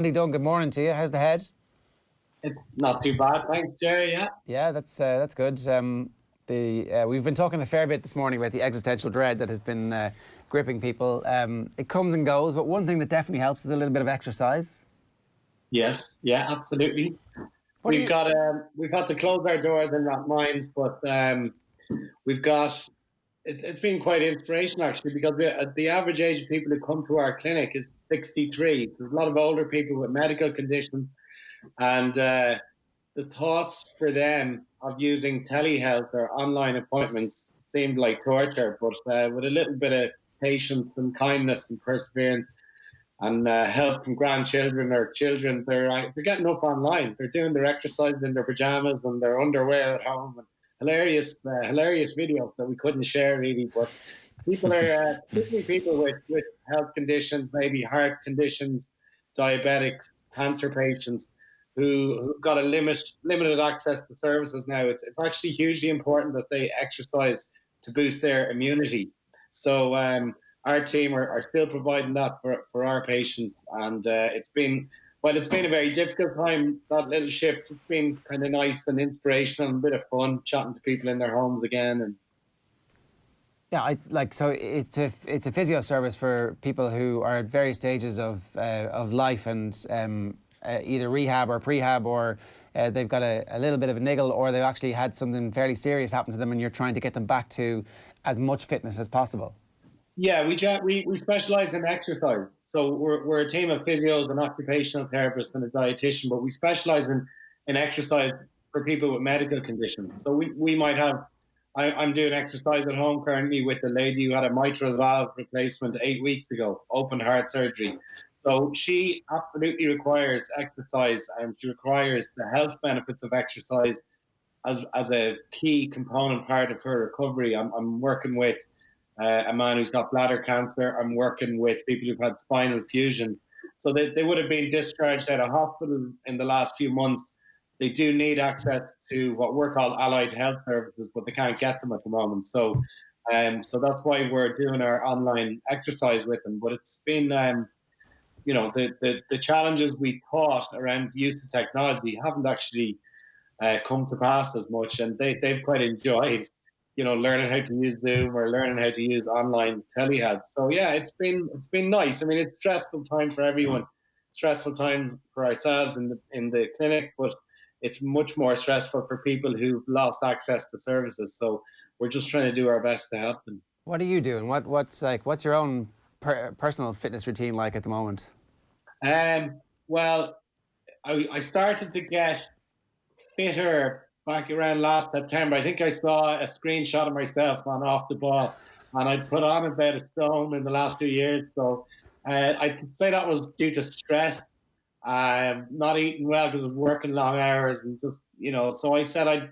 Andy Dunne, good morning to you. How's the head? It's not too bad, thanks, Jerry. Yeah. Yeah, that's good. We've been talking a fair bit this morning about the existential dread that has been gripping people. It comes and goes, but one thing that definitely helps is a little bit of exercise. Yes. Yeah. Absolutely. What do you? We've had to close our doors in that minds, but we've got. It's been quite inspirational actually, because the average age of people who come to our clinic is 63. So there's a lot of older people with medical conditions, and the thoughts for them of using telehealth or online appointments seemed like torture. But with a little bit of patience and kindness and perseverance and help from grandchildren or children, they're getting up online. They're doing their exercise in their pajamas and their underwear at home. And hilarious videos that we couldn't share really. But people are, particularly people with health conditions, maybe heart conditions, diabetics, cancer patients, who've got limited access to services now. It's actually hugely important that they exercise to boost their immunity. So our team are still providing that for our patients, and it's been a very difficult time. That little shift, it's been kind of nice and inspirational and a bit of fun chatting to people in their homes again. And Yeah, so it's a physio service for people who are at various stages of life and either rehab or prehab, or they've got a little bit of a niggle, or they've actually had something fairly serious happen to them, and you're trying to get them back to as much fitness as possible. Yeah, we specialize in exercise. So we're a team of physios, an occupational therapist, and a dietitian, but we specialize in exercise for people with medical conditions. So we might have. I'm doing exercise at home currently with a lady who had a mitral valve replacement 8 weeks ago, open heart surgery. So she absolutely requires exercise, and she requires the health benefits of exercise as a key component part of her recovery. I'm working with a man who's got bladder cancer. I'm working with people who've had spinal fusion. So they would have been discharged out of hospital in the last few months. They do need access to what we're called allied health services, but they can't get them at the moment. So that's why we're doing our online exercise with them. But it's been, the challenges we thought around use of technology haven't actually come to pass as much, and they've quite enjoyed, learning how to use Zoom or learning how to use online telehealth. So yeah, it's been nice. I mean, it's stressful time for everyone, stressful time for ourselves in the clinic, but it's much more stressful for people who've lost access to services. So we're just trying to do our best to help them. What are you doing? What's your own personal fitness routine like at the moment? Well, I started to get fitter back around last September. I think I saw a screenshot of myself on Off the Ball, and I put on about a stone in the last 2 years. So I could say that was due to stress, not eating well because of working long hours, and just, so I said I'd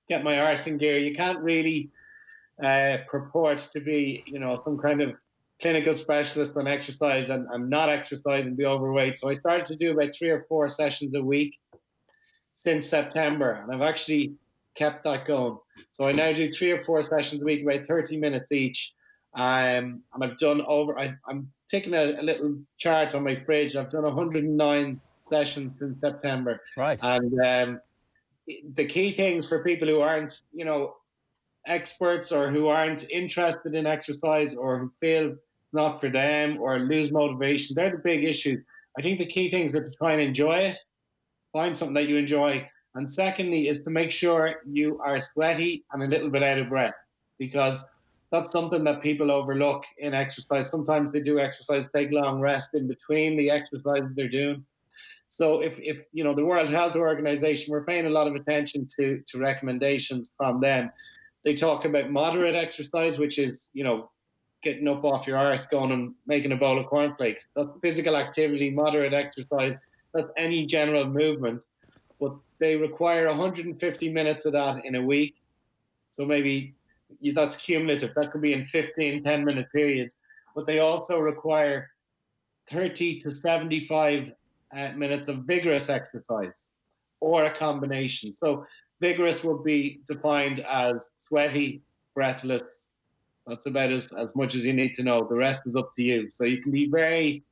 get my arse in gear. You can't really purport to be, some kind of clinical specialist on exercise and not exercise and be overweight. So I started to do about 3 or 4 sessions a week since September, and I've actually kept that going. So I now do 3 or 4 sessions a week, about 30 minutes each. And I've done I'm taking a little chart on my fridge. I've done 109 sessions since September. Right. And the key things for people who aren't, experts, or who aren't interested in exercise, or who feel it's not for them, or lose motivation, they're the big issues. I think the key things are to try and enjoy it, find something that you enjoy. And secondly, is to make sure you are sweaty and a little bit out of breath, because that's something that people overlook in exercise. Sometimes they do exercise, take long rest in between the exercises they're doing. So if the World Health Organization, we're paying a lot of attention to recommendations from them. They talk about moderate exercise, which is, getting up off your arse, going and making a bowl of cornflakes. That's physical activity. Moderate exercise, that's any general movement. But they require 150 minutes of that in a week. So maybe that's cumulative. That could be in 15, 10-minute periods. But they also require 30 to 75 minutes of vigorous exercise, or a combination. So vigorous would be defined as sweaty, breathless. That's about as much as you need to know. The rest is up to you. So you can be very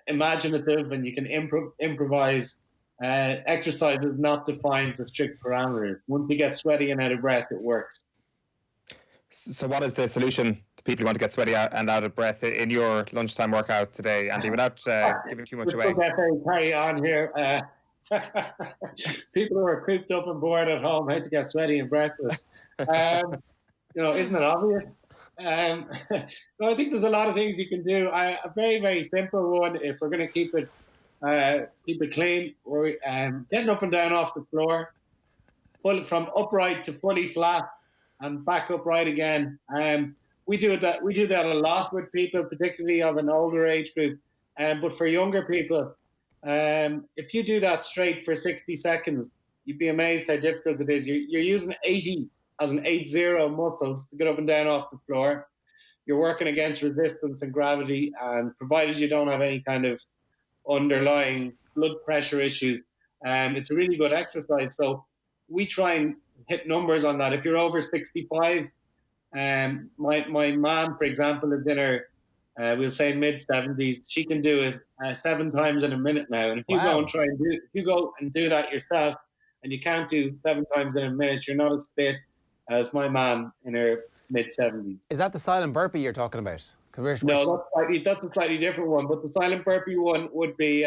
imaginative and you can improvise. Exercise is not defined to strict parameters. Once you get sweaty and out of breath, it works. So what is the solution to people who want to get sweaty and out of breath in your lunchtime workout today, Andy, without giving too much away? Carry on here. People who are cooped up and bored at home, how to get sweaty and breathless. Isn't it obvious? I think there's a lot of things you can do. A very, very simple one, if we're going to keep it clean, or getting up and down off the floor, from upright to fully flat, and back upright again. We do that a lot with people, particularly of an older age group. But for younger people, if you do that straight for 60 seconds, you'd be amazed how difficult it is. You're using 80 as an 80 muscles to get up and down off the floor. You're working against resistance and gravity, and provided you don't have any kind of underlying blood pressure issues, it's a really good exercise. So we try and hit numbers on that. If you're over 65, my mom, for example, is in her, we'll say mid-70s. She can do it 7 times in a minute now. And if you go and do that yourself, and you can't do 7 times in a minute, you're not as fit as my mom in her mid-70s. Is that the silent burpee you're talking about? No, that's a slightly different one. But the silent burpee one would be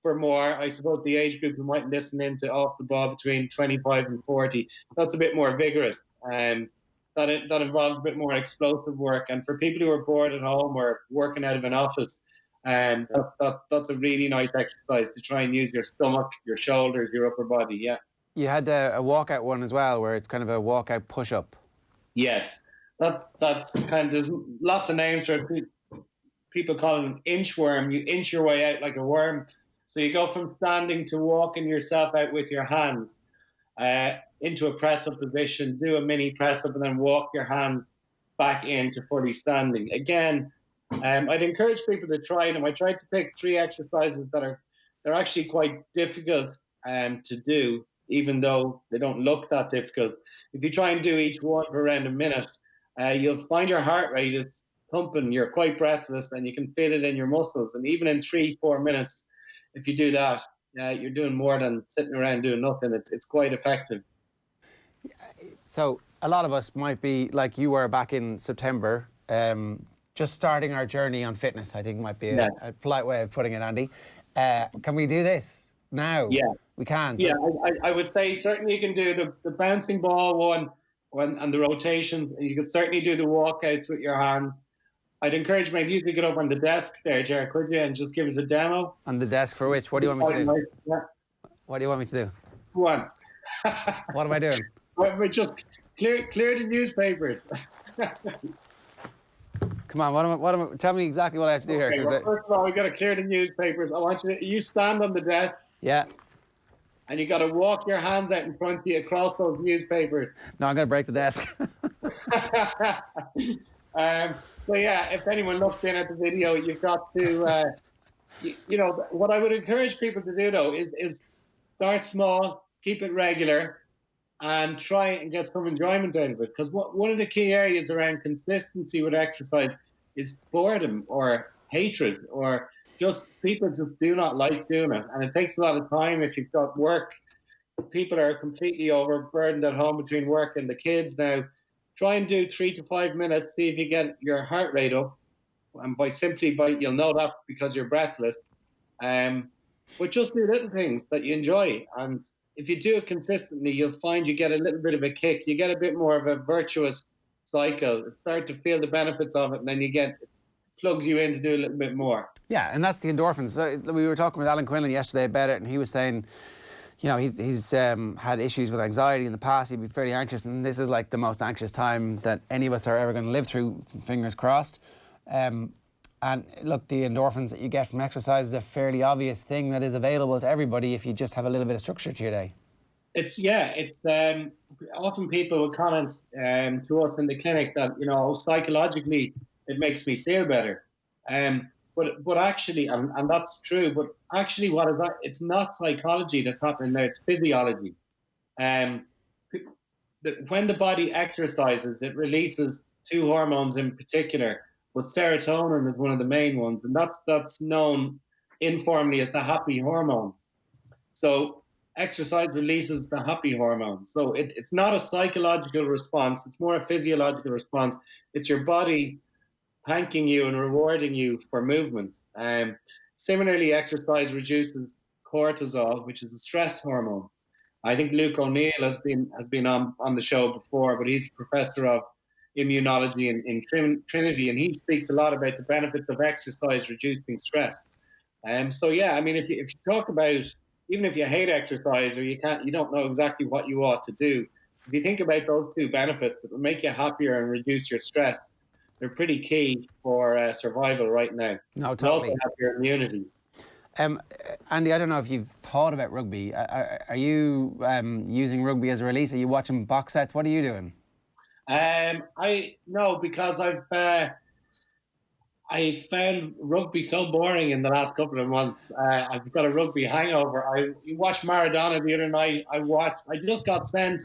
for more, I suppose, the age group who might listen into off the ball between 25 and 40. That's a bit more vigorous. That involves a bit more explosive work. And for people who are bored at home or working out of an office, that's a really nice exercise to try and use your stomach, your shoulders, your upper body. Yeah. You had a walkout one as well, where it's kind of a walkout push-up. Yes, that's kind of, there's lots of names for it. People call it an inchworm. You inch your way out like a worm. So you go from standing to walking yourself out with your hands into a press-up position, do a mini press-up, and then walk your hands back into fully standing. Again, I'd encourage people to try them. I tried to pick 3 exercises they're actually quite difficult to do, even though they don't look that difficult. If you try and do each one for around a minute, you'll find your heart rate is pumping, you're quite breathless, and you can feel it in your muscles. And even in 3-4 minutes, if you do that, you're doing more than sitting around doing nothing. It's quite effective. So a lot of us might be like you were back in September, just starting our journey on fitness, I think might be a polite way of putting it, Andy. Can we do this now? Yeah. We can. Yeah, I would say certainly you can do the bouncing ball one and the rotations. You could certainly do the walkouts with your hands. I'd encourage maybe you could get up on the desk there, Ger, could you, and just give us a demo? On the desk for which? What do you want me to do? Yeah. What do you want me to do? Go on. What am I doing? We just clear the newspapers. Come on, tell me exactly what I have to do here. Well, first of all, we've got to clear the newspapers. I want you stand on the desk. Yeah. And you got to walk your hands out in front of you across those newspapers. No, I'm going to break the desk. So yeah, if anyone looks in at the video, you've got to, what I would encourage people to do though is start small, keep it regular, and try and get some enjoyment out of it. Because one of the key areas around consistency with exercise is boredom or hatred, or just people just do not like doing it. And it takes a lot of time if you've got work. People are completely overburdened at home between work and the kids now. Try and do 3 to 5 minutes, see if you get your heart rate up. And you'll know that because you're breathless. But just do little things that you enjoy. And if you do it consistently, you'll find you get a little bit of a kick. You get a bit more of a virtuous cycle. Start to feel the benefits of it, and then it plugs you in to do a little bit more. Yeah, and that's the endorphins. So we were talking with Alan Quinlan yesterday about it, and he was saying, he's had issues with anxiety in the past. He'd be fairly anxious, and this is like the most anxious time that any of us are ever going to live through, fingers crossed. And look, the endorphins that you get from exercise is a fairly obvious thing that is available to everybody if you just have a little bit of structure to your day. It's often people will comment to us in the clinic that, psychologically it makes me feel better. But actually, and that's true, but actually what is that? It's not psychology that's happening now, it's physiology. When the body exercises, it releases 2 hormones in particular, but serotonin is one of the main ones, and that's known informally as the happy hormone. So exercise releases the happy hormone. So it's not a psychological response, it's more a physiological response. It's your body thanking you and rewarding you for movement. Similarly, exercise reduces cortisol, which is a stress hormone. I think Luke O'Neill has been on the show before, but he's a professor of immunology in Trinity, and he speaks a lot about the benefits of exercise reducing stress. So yeah, I mean, if you talk about, even if you hate exercise or you don't know exactly what you ought to do, if you think about those two benefits, it will make you happier and reduce your stress. They're pretty key for survival right now. No, totally. Also have your immunity. Andy, I don't know if you've thought about rugby. Are you using rugby as a release? Are you watching box sets? What are you doing? Because I found rugby so boring in the last couple of months. I've got a rugby hangover. I watched Maradona the other night. I just got sent.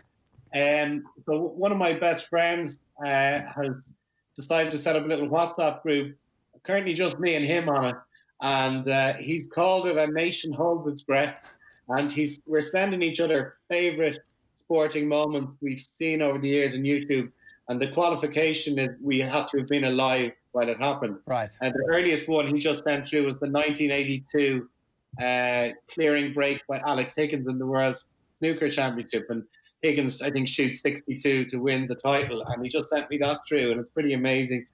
So one of my best friends has decided to set up a little WhatsApp group. Currently, just me and him on it, and he's called it "A Nation Holds Its Breath." And we're sending each other favourite sporting moments we've seen over the years on YouTube. And the qualification is we have to have been alive while it happened. Right. And the earliest one he just sent through was the 1982 clearing break by Alex Higgins in the World Snooker Championship. And Higgins, I think, shoots 62 to win the title. And he just sent me that through, and it's pretty amazing.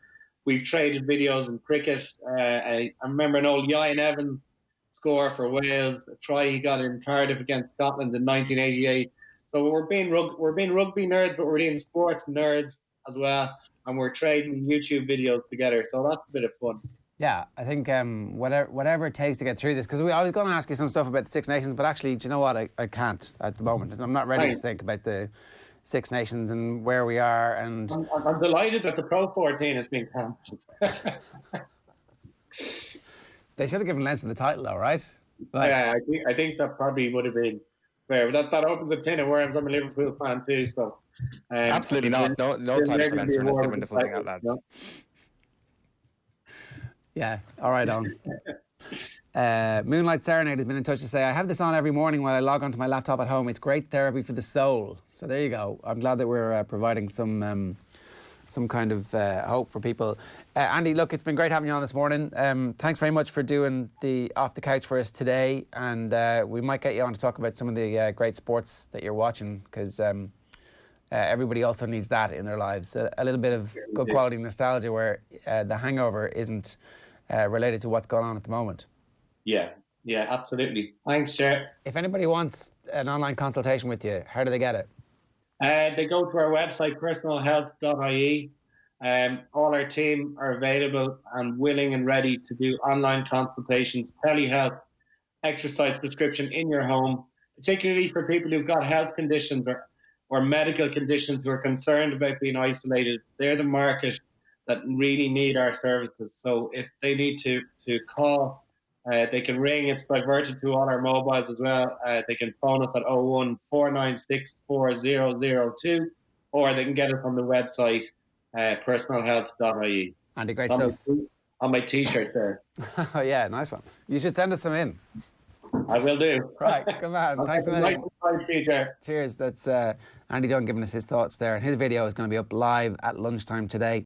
We've traded videos in cricket. I remember an old Ian Evans score for Wales, a try he got in Cardiff against Scotland in 1988. So we're being rugby nerds, but we're being sports nerds as well, and we're trading YouTube videos together. So that's a bit of fun. Yeah, I think whatever it takes to get through this, because I was going to ask you some stuff about the Six Nations, but actually, do you know what? I can't at the moment. I'm not ready to think about the Six Nations and where we are. And I'm delighted that the Pro 14 has been cancelled. They should have given Leinster the title, though, right? Yeah, I think that probably would have been fair. That opens a tin of worms. I'm a Liverpool fan too, so absolutely not. No title for Leinster. That's the wonderful thing out, lads. No? Yeah, all right, on. Moonlight Serenade has been in touch to say, I have this on every morning while I log onto my laptop at home. It's great therapy for the soul. So there you go. I'm glad that we're providing some kind of hope for people. Andy, look, it's been great having you on this morning. Thanks very much for doing the Off the Couch for us today. And we might get you on to talk about some of the great sports that you're watching, because everybody also needs that in their lives. A little bit of good quality nostalgia where the hangover isn't related to what's going on at the moment. Yeah, absolutely. Thanks, Chair. If anybody wants an online consultation with you, how do they get it? They go to our website, personalhealth.ie. All our team are available and willing and ready to do online consultations, telehealth, exercise prescription in your home, particularly for people who've got health conditions or medical conditions who are concerned about being isolated. They're the market that really need our services. So if they need to call, they can ring. It's diverted to all our mobiles as well. They can phone us at 01 496 4002, or they can get us on the website, personalhealth.ie. Andy, great stuff. On my T-shirt there. Oh, yeah, nice one. You should send us some in. I will do. Right, come on. Thanks a million. Nice. Cheers. That's Andy Dunne giving us his thoughts there. And his video is going to be up live at lunchtime today.